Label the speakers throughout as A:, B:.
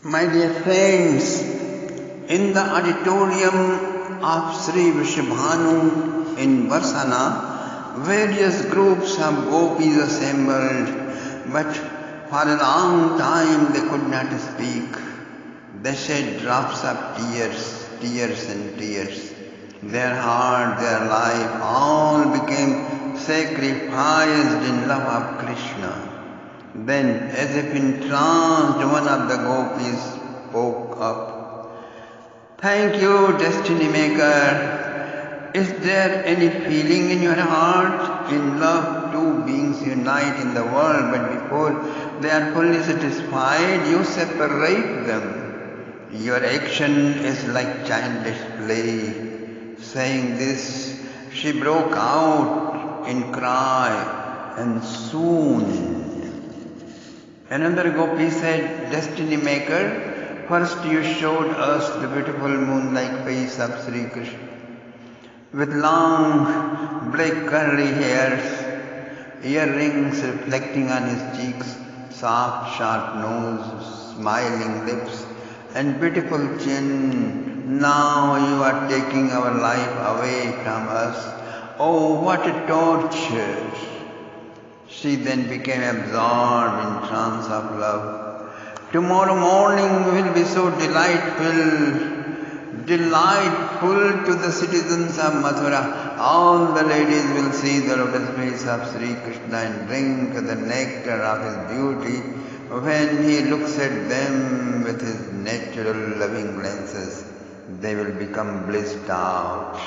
A: My dear friends, in the auditorium of Sri Vishabhanu in Varsana, various groups of gopis assembled, but for a long time they could not speak. They shed drops of tears, tears and tears. Their heart, their life, all became sacrificed in love of Krishna. Then, as if entranced, one of the gopis spoke up. Thank you, Destiny Maker. Is there any feeling in your heart? In love, two beings unite in the world, but before they are fully satisfied, you separate them. Your action is like childish play. Saying this, she broke out in cry and soon. Another gopi said, Destiny Maker, first you showed us the beautiful moon-like face of Sri Krishna, with long black curly hairs, earrings reflecting on his cheeks, soft sharp nose, smiling lips, and beautiful chin. Now you are taking our life away from us. Oh, what a torture! She then became absorbed in trance of love. Tomorrow morning will be so delightful to the citizens of Mathura. All the ladies will see the lotus face of Sri Krishna and drink the nectar of his beauty when he looks at them with his natural loving glances. They will become blissed out.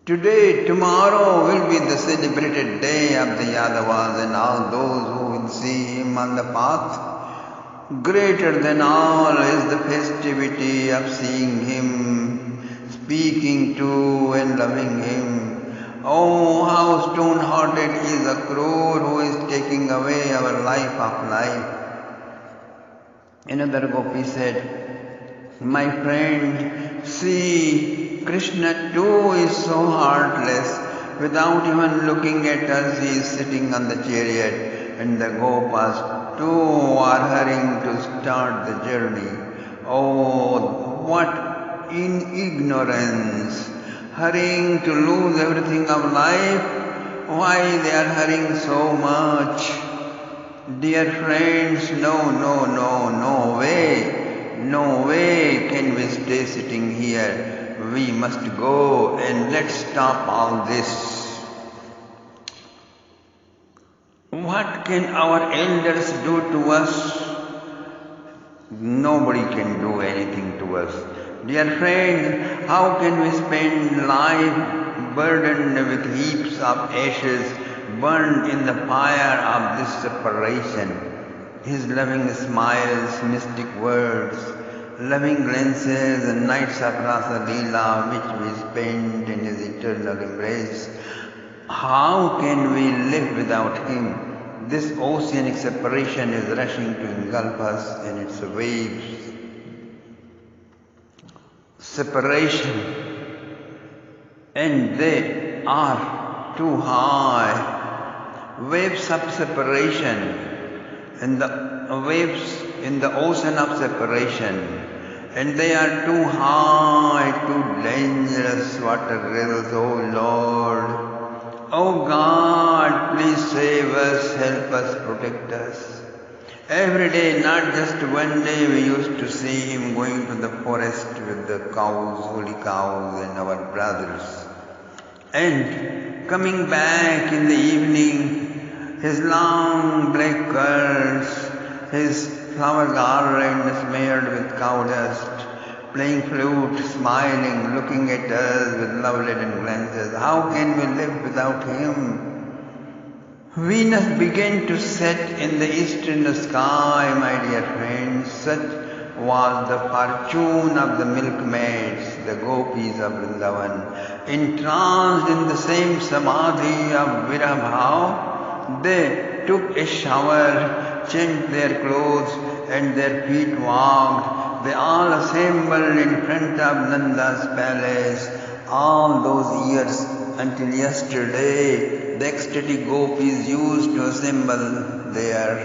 A: Today, tomorrow will be the celebrated day of the Yadavas and all those who will see him on the path. Greater than all is the festivity of seeing him, speaking to and loving him. Oh, how stone-hearted is a Akrur who is taking away our life of life. Another gopi said, my friend, see, Krishna too is so heartless. Without even looking at us, he is sitting on the chariot, and the gopas too are hurrying to start the journey. Oh, what ignorance! Hurrying to lose everything of life. Why they are hurrying so much? Dear friends, no way can we stay sitting here. We must go and let's stop all this. What can our elders do to us? Nobody can do anything to us. Dear friend, how can we spend life burdened with heaps of ashes burned in the fire of this separation? His loving smiles, mystic words, loving glances and nights of Rasa Leela which we spend in his eternal embrace. How can we live without him? This oceanic separation is rushing to engulf us in its waves. Separation, and they are too high. Waves of separation, and the waves in the ocean of separation, and they are too high, too dangerous water rills, oh Lord. Oh God, please save us, help us, protect us. Every day, not just one day, we used to see him going to the forest with the cows, holy cows, and our brothers. And coming back in the evening, his long black curls, his flower garland smeared with cow dust, playing flute, smiling, looking at us with love-laden glances. How can we live without him? Venus began to set in the eastern sky, my dear friends. Such was the fortune of the milkmaids, the gopis of Vrindavan. Entranced in the same samadhi of Virabhav, they took a shower, changed their clothes, and their feet walked. They all assembled in front of Nanda's palace. All those years until yesterday, the ecstatic gopis used to assemble there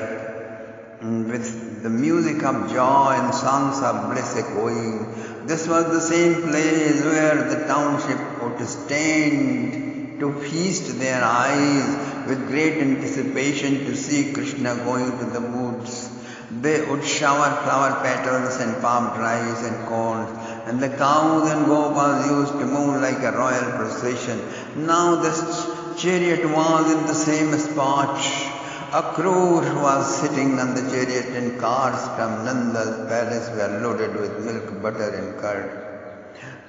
A: with with the music of joy and songs of bliss echoing. This was the same place where the township would stand to feast their eyes with great anticipation to see Krishna going to the woods. They would shower flower petals and palm rice and corn, and the cows and gopas used to move like a royal procession. Now the chariot was in the same spot. A crore was sitting on the chariot, and cars from Nanda's palace were loaded with milk, butter and curd.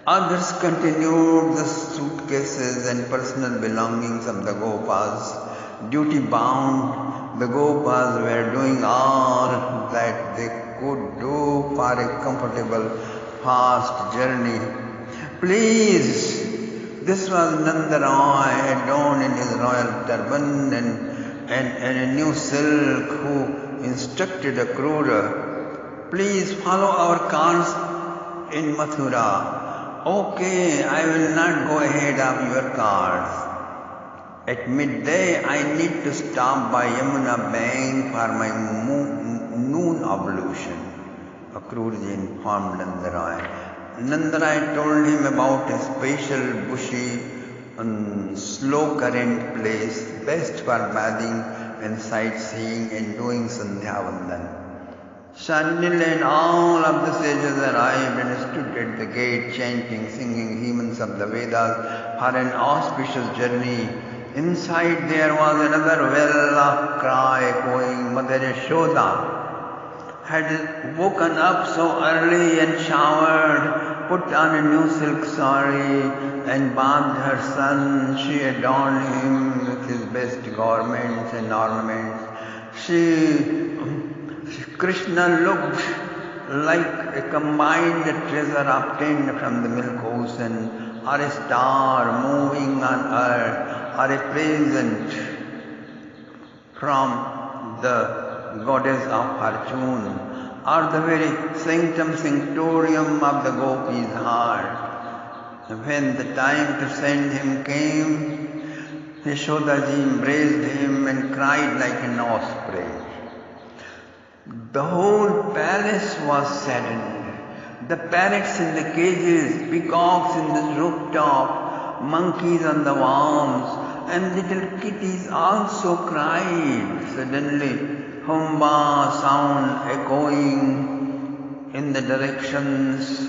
A: Others continued the suitcases and personal belongings of the gopas. Duty bound, the gopas were doing all that they could do for a comfortable, fast journey. Please, this was Nanda Roy, adorned in his royal turban and a new silk, who instructed a crore, please follow our cars in Mathura. Okay, I will not go ahead of your cars. At midday, I need to stop by Yamuna bank for my noon ablution. Akruji informed Nandarai. Nandarai told him about a special bushy and slow current place, best for bathing and sightseeing and doing Sandhya Vandan. Shandil and all of the sages arrived and stood at the gate chanting, singing hymns of the Vedas for an auspicious journey. Inside there was another well of cry echoing. Mother Yashoda had woken up so early and showered, put on a new silk sari and bathed her son. She adorned him with his best garments and ornaments. Krishna looked like a combined treasure obtained from the milk ocean, or a star moving on earth, or a present from the goddess of fortune, or the very sanctum sanctorium of the gopi's heart. When the time to send him came, Yashodaji embraced him and cried like an osprey. The whole palace was saddened. The parrots in the cages, peacocks in the rooftop, monkeys on the walls, and little kitties also cried. Suddenly, humba sound echoing in the directions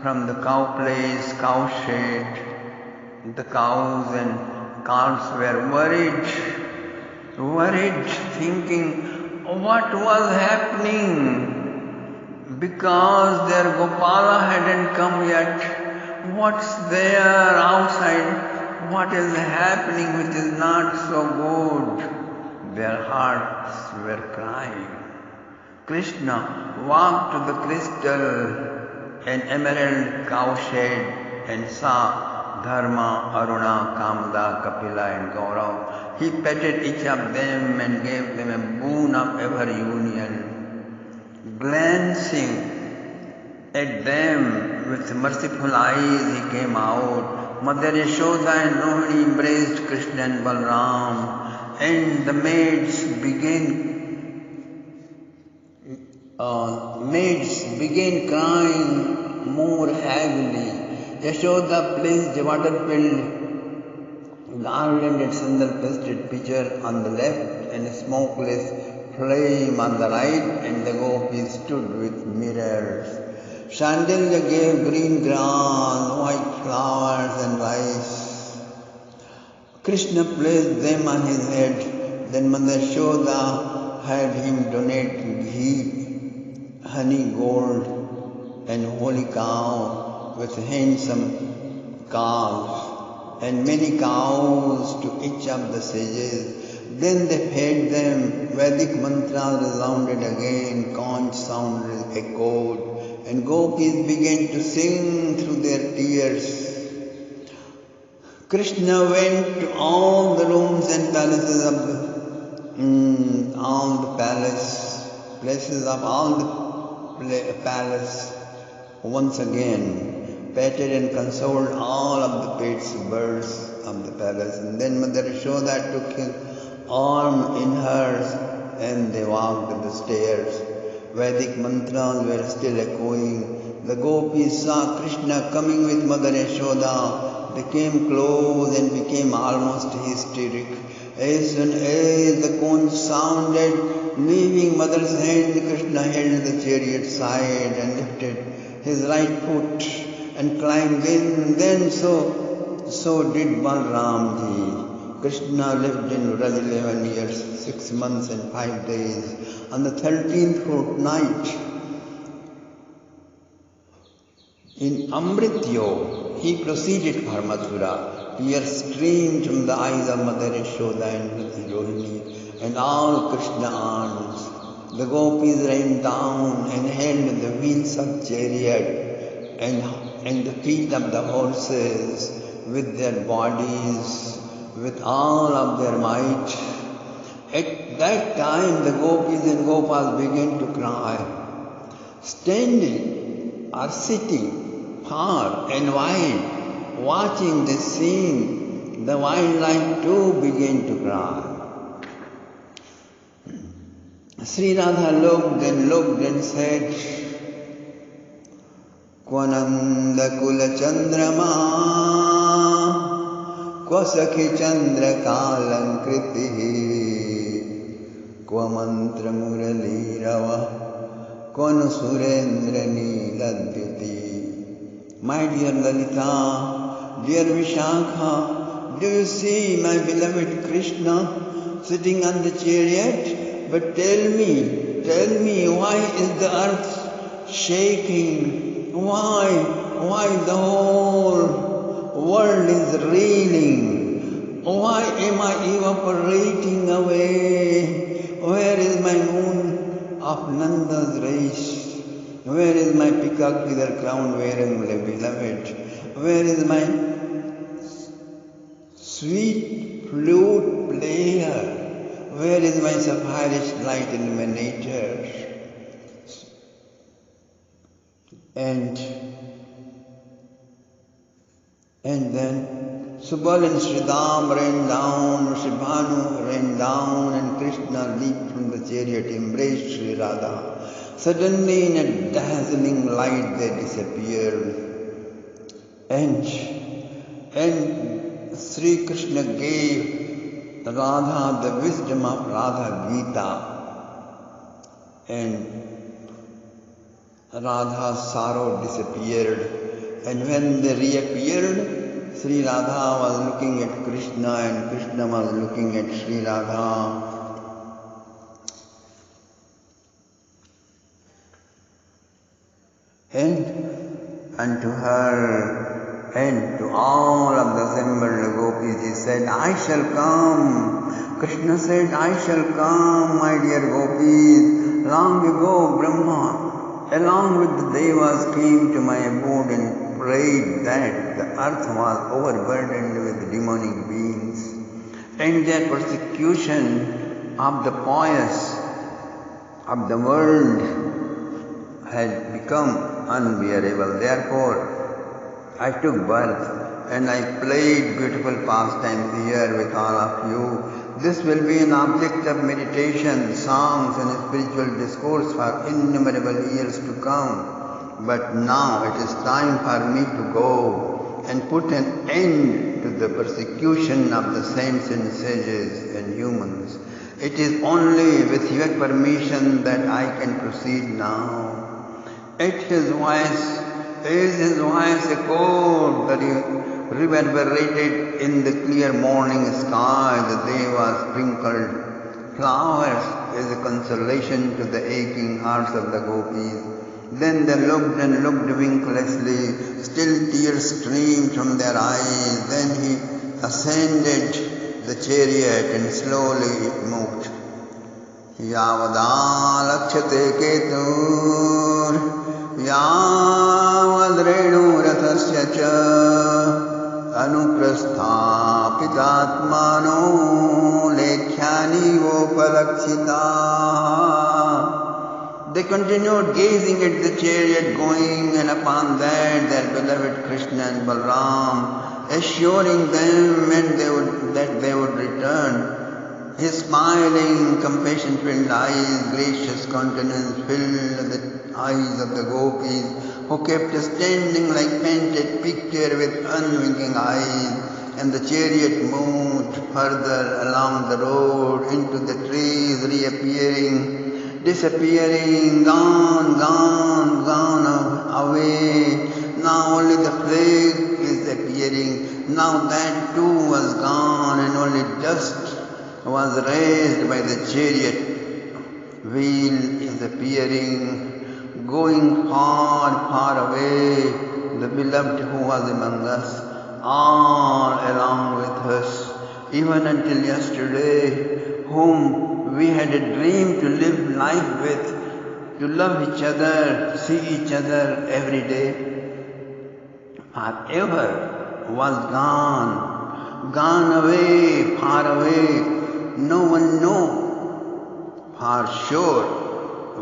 A: from the cow place, cow shed. The cows and calves were worried, thinking what was happening, because their Gopala hadn't come yet. What's there outside? What is happening which is not so good? Their hearts were crying. Krishna walked to the crystal and emerald cowshed and saw Dharma, Aruna, Kamda, Kapila and Gaurav. He petted each of them and gave them a boon of ever union. Glancing at them with merciful eyes, he came out. Mother Yashoda and Rohini embraced Krishna and Balram, and the maids began crying more heavily. Yashoda placed a water-filled garland and sandal-pasted pitcher on the left and a smokeless flame on the right, and the gopis stood with mirrors. Shandilya gave green grass, white flowers and rice. Krishna placed them on his head. Then Mother Yashoda had him donate ghee, honey, gold and holy cow with handsome calves and many cows to each of the sages. Then they fed them. Vedic mantras resounded again, conch sound echoed, and gopis began to sing through their tears. Krishna went to all the rooms and palaces of the palace once again, petted and consoled all of the pets, birds of the palace. And then Mother Yashoda took his arm in hers and they walked the stairs. Vedic mantras were still echoing. The gopis saw Krishna coming with Mother Yashoda. They came close and became almost hysteric. As soon as the conch sounded, leaving Mother's hand, Krishna held the chariot side and lifted his right foot and climbed in. Then so did Balramji. Krishna lived in Vraj 11 years, 6 months and 5 days. On the 13th fortnight, in Amrityo, he proceeded for Mathura. Tears streamed from the eyes of Mother Yashoda and Rohini and all Krishna arms. The gopis ran down and held the wheels of chariot and the feet of the horses with their bodies, with all of their might. At that time, the gopis and gopas began to cry. Standing or sitting far and wide, watching this scene, the wildlife too began to cry. Sri Radha looked and said, Kwananda Kula Chandrama, Kwasakhi Chandra Kalankriti, Kwamantra Murali Rava, Kwan Surendra Niladhyuti. My dear Lalita, dear Vishakha, do you see my beloved Krishna sitting on the chariot? But tell me, why is the earth shaking? Why the whole world is reeling? Why am I evaporating away? Where is my moon of Nanda's race? Where is my peacock with her crown wearing beloved? Where is my sweet flute player? Where is my sapphire light illuminator? And then Subal and Sridham ran down, Shibhanu ran down, and Krishna leaped from the chariot, embraced Sri Radha. Suddenly, in a dazzling light, they disappeared. And Sri Krishna gave Radha the wisdom of Radha Gita, and Radha's sorrow disappeared. And when they reappeared, Sri Radha was looking at Krishna and Krishna was looking at Sri Radha. And unto her and to all of the assembled gopis he said, I shall come. Krishna said, I shall come, my dear gopis. Long ago Brahma, along with the devas, came to my abode and prayed that the earth was overburdened with demonic beings, and their persecution of the pious of the world had become unbearable. Therefore, I took birth and I played beautiful pastimes here with all of you. This will be an object of meditation, songs and spiritual discourse for innumerable years to come. But now it is time for me to go and put an end to the persecution of the saints and sages and humans. It is only with your permission that I can proceed now. At his voice, as his voice echoed, reverberated in the clear morning sky, the devas sprinkled flowers as a consolation to the aching hearts of the gopis. Then they looked and looked winklessly, still tears streamed from their eyes. Then he ascended the chariot and slowly it moved. Yavada lakshate ketur Yavadrenu rathasya cha anuprasthapitatmano lekhyani vopalakshita. They continued gazing at the chariot going, and upon that their beloved Krishna and Balram, assuring them that they would return His smiling, compassion-filled eyes, gracious countenance filled the eyes of the gopis, who kept standing like painted picture with unwinking eyes. And the chariot moved further along the road into the trees, reappearing, disappearing, gone away. Now only the flag is appearing. Now that too was gone, and only dust was raised by the chariot. Wheel is appearing, going far away. The beloved who was among us, all along with us, even until yesterday, whom we had a dream to live life with, to love each other, see each other every day, forever was gone away, far away. No one knew for sure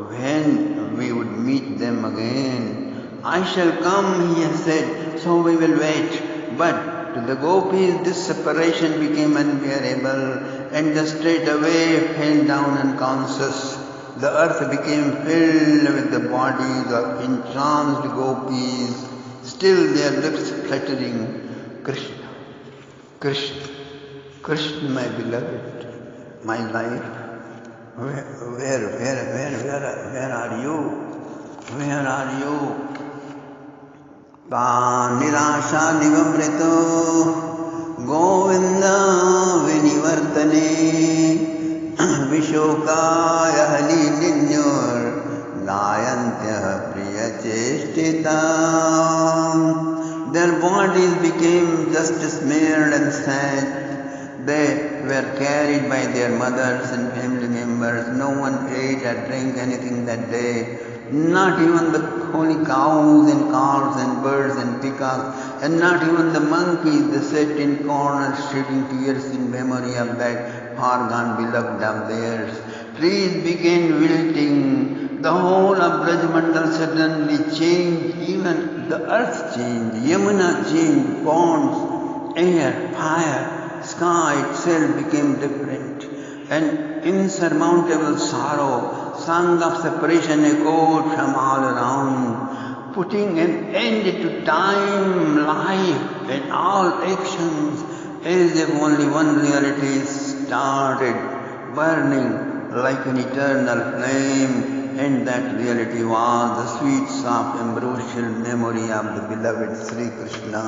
A: when we would meet them again. I shall come, he has said, so we will wait. But to the gopis this separation became unbearable, and they straightway fell down unconscious. The earth became filled with the bodies of entranced gopis, still their lips fluttering, Krishna, Krishna, Krishna, my beloved, my life. Where are you? Where are you? Nirasha Nivamrito Govinda Vinivartane Vishokaya Halininyur Dayantya Priya Cheshtita. Their bodies became just smeared and sad. They were carried by their mothers and family members. No one ate or drank anything that day. Not even the holy cows and calves and birds and peacocks, and not even the monkeys. They sat in corners shedding tears in memory of that far-gone beloved of theirs. Trees began wilting. The whole of Brajmandal suddenly changed. Even the earth changed. Yamuna changed. Ponds, air, fire, sky itself became different. And insurmountable sorrow, song of separation echoed from all around, putting an end to time, life, and all actions, as if only one reality started burning like an eternal flame, and that reality was the sweet, soft, ambrosial memory of the beloved Sri Krishna.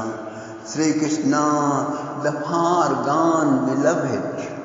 A: Sri Krishna, the far-gone beloved.